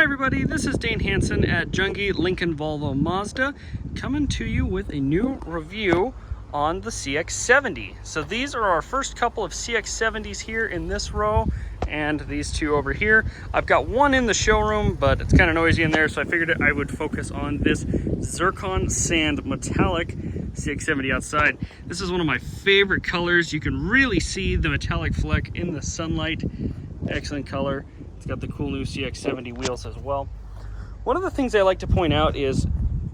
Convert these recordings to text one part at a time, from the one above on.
Hi everybody, this is Dane Hansen at Jungie Lincoln Volvo Mazda, coming to you with a new review on the CX-70. So these are our first couple of CX-70s here in this row, and these two over here. I've got one in the showroom, but it's kind of noisy in there, so I figured I would focus on this Zircon Sand metallic CX-70 outside. This is one of my favorite colors. You can really see the metallic fleck in the sunlight. Excellent color. It's got the cool new CX-70 wheels as well. One of the things I like to point out is,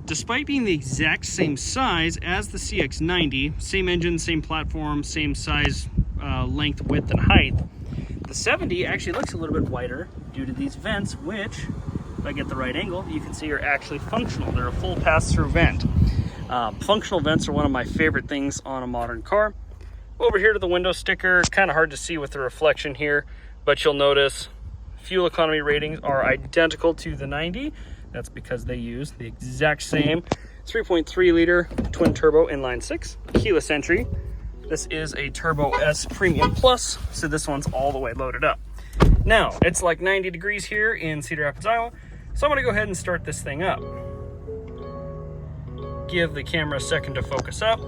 despite being the exact same size as the CX-90, same engine, same platform, same size, length, width, and height, the 70 actually looks a little bit wider due to these vents, which, if I get the right angle, you can see are actually functional. They're a full pass-through vent. Functional vents are one of my favorite things on a modern car. Over here to the window sticker, kind of hard to see with the reflection here, but you'll notice fuel economy ratings are identical to the 90. That's because they use the exact same 3.3 liter twin turbo inline six, keyless entry. This is a Turbo S Premium Plus, so this one's all the way loaded up. Now, it's like 90 degrees here in Cedar Rapids, Iowa, so I'm gonna go ahead and start this thing up. Give the camera a second to focus up.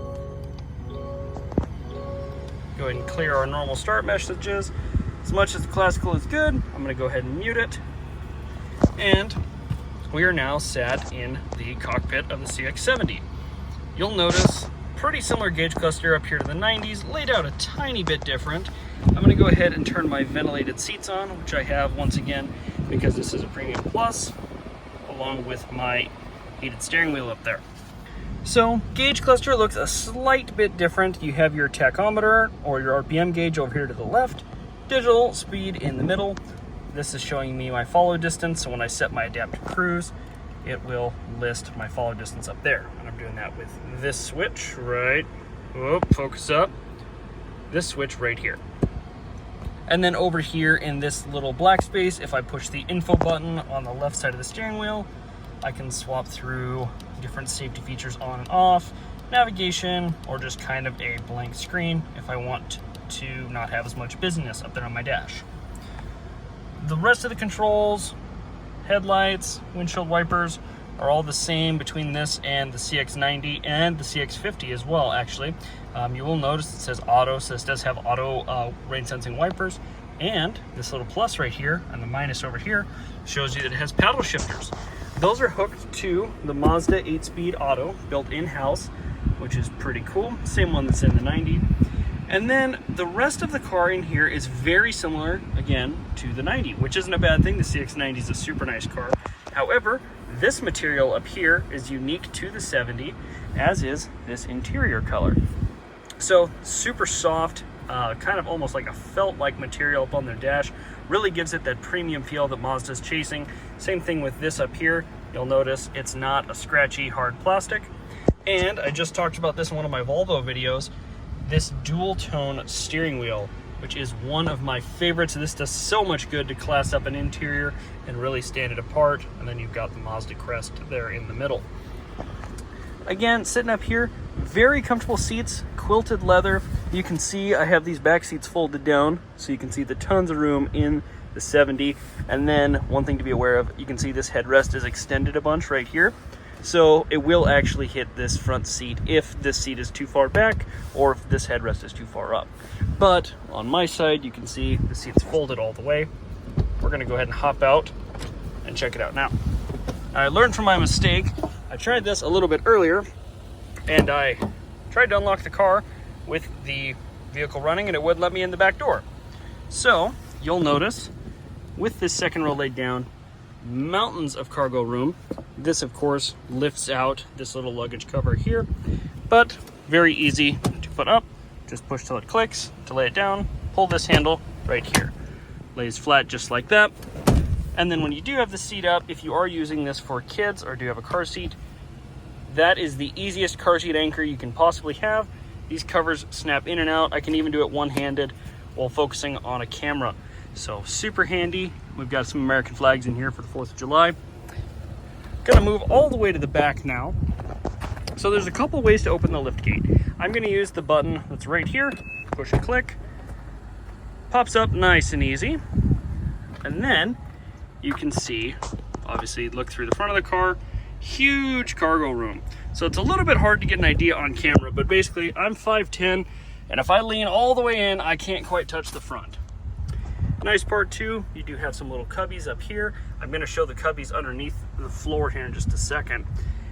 Go ahead and clear our normal start messages. As much as the classical is good, I'm gonna go ahead and mute it. And we are now sat in the cockpit of the CX-70. You'll notice pretty similar gauge cluster up here to the 90s, laid out a tiny bit different. I'm gonna go ahead and turn my ventilated seats on, which I have once again, because this is a Premium Plus, along with my heated steering wheel up there. So gauge cluster looks a slight bit different. You have your tachometer or your RPM gauge over here to the left, digital speed in the middle. This is showing me my follow distance, so when I set my adaptive cruise, it will list my follow distance up there. And I'm doing that with this switch right, focus up, this switch right here. And then over here in this little black space, if I push the info button on the left side of the steering wheel, I can swap through different safety features on and off, navigation, or just kind of a blank screen if I want to not have as much busyness up there on my dash. The rest of the controls, headlights, windshield wipers, are all the same between this and the CX-90 and the CX-50 as well, actually. You will notice it says auto, so this does have auto rain sensing wipers, and this little plus right here and the minus over here shows you that it has paddle shifters. Those are hooked to the Mazda 8-speed auto built in-house, which is pretty cool. Same one that's in the 90. And then the rest of the car in here is very similar, again, to the 90, which isn't a bad thing. The CX-90 is a super nice car. However, this material up here is unique to the 70, as is this interior color. So super soft, kind of almost like a felt-like material up on the dash. Really gives it that premium feel that Mazda's chasing. Same thing with this up here. You'll notice it's not a scratchy, hard plastic. And I just talked about this in one of my Volvo videos, this dual tone steering wheel, which is one of my favorites. This does so much good to class up an interior and really stand it apart. And then you've got the Mazda crest there in the middle. Again, sitting up here, very comfortable seats, quilted leather. You can see I have these back seats folded down, so you can see the tons of room in the 70. And then one thing to be aware of, you can see this headrest is extended a bunch right here. So it will actually hit this front seat if this seat is too far back or if this headrest is too far up. But on my side, you can see the seat's folded all the way. We're gonna go ahead and hop out and check it out now. I learned from my mistake. I tried this a little bit earlier and I tried to unlock the car with the vehicle running and it wouldn't let me in the back door. So you'll notice with this second row laid down, mountains of cargo room. This of course lifts out this little luggage cover here, but very easy to put up. Just push till it clicks to lay it down, pull this handle right here. Lays flat just like that. And then when you do have the seat up, if you are using this for kids or do have a car seat, that is the easiest car seat anchor you can possibly have. These covers snap in and out. I can even do it one-handed while focusing on a camera. So super handy. We've got some American flags in here for the 4th of July. Gonna move all the way to the back now. So there's a couple ways to open the lift gate. I'm gonna use the button that's right here, push and click. Pops up nice and easy. And then you can see Obviously, look through the front of the car, huge cargo room. So it's a little bit hard to get an idea on camera, but basically I'm 5'10", and if I lean all the way in, I can't quite touch the front. Nice part too, you do have some little cubbies up here. I'm gonna show the cubbies underneath the floor here in just a second.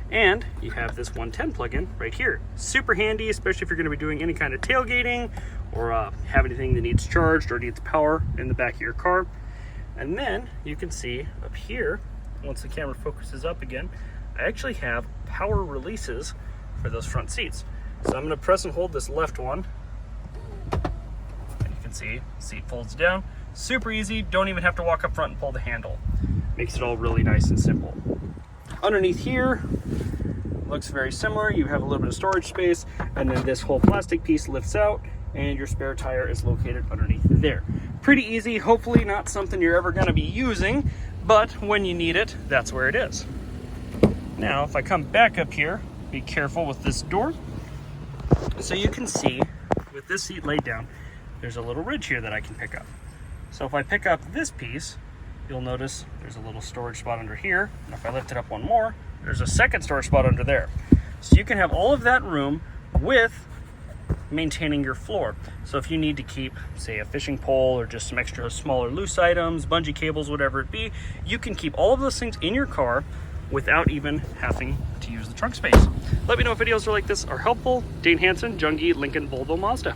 And you have this 110 plug-in right here. Super handy, especially if you're gonna be doing any kind of tailgating or have anything that needs charged or needs power in the back of your car. And then you can see up here, once the camera focuses up again, I actually have power releases for those front seats. So I'm gonna press and hold this left one. And you can see, seat folds down. Super easy, don't even have to walk up front and pull the handle. Makes it all really nice and simple. Underneath here, looks very similar. You have a little bit of storage space, and then this whole plastic piece lifts out, and your spare tire is located underneath there. Pretty easy, hopefully not something you're ever gonna be using, but when you need it, that's where it is. Now, if I come back up here, be careful with this door. So you can see, with this seat laid down, there's a little ridge here that I can pick up. So if I pick up this piece, you'll notice there's a little storage spot under here. And if I lift it up one more, there's a second storage spot under there. So you can have all of that room with maintaining your floor. So if you need to keep, say, a fishing pole or just some extra smaller loose items, bungee cables, whatever it be, you can keep all of those things in your car without even having to use the trunk space. Let me know if videos like this are helpful. Dane Hansen, Jungie, Lincoln, Volvo, Mazda.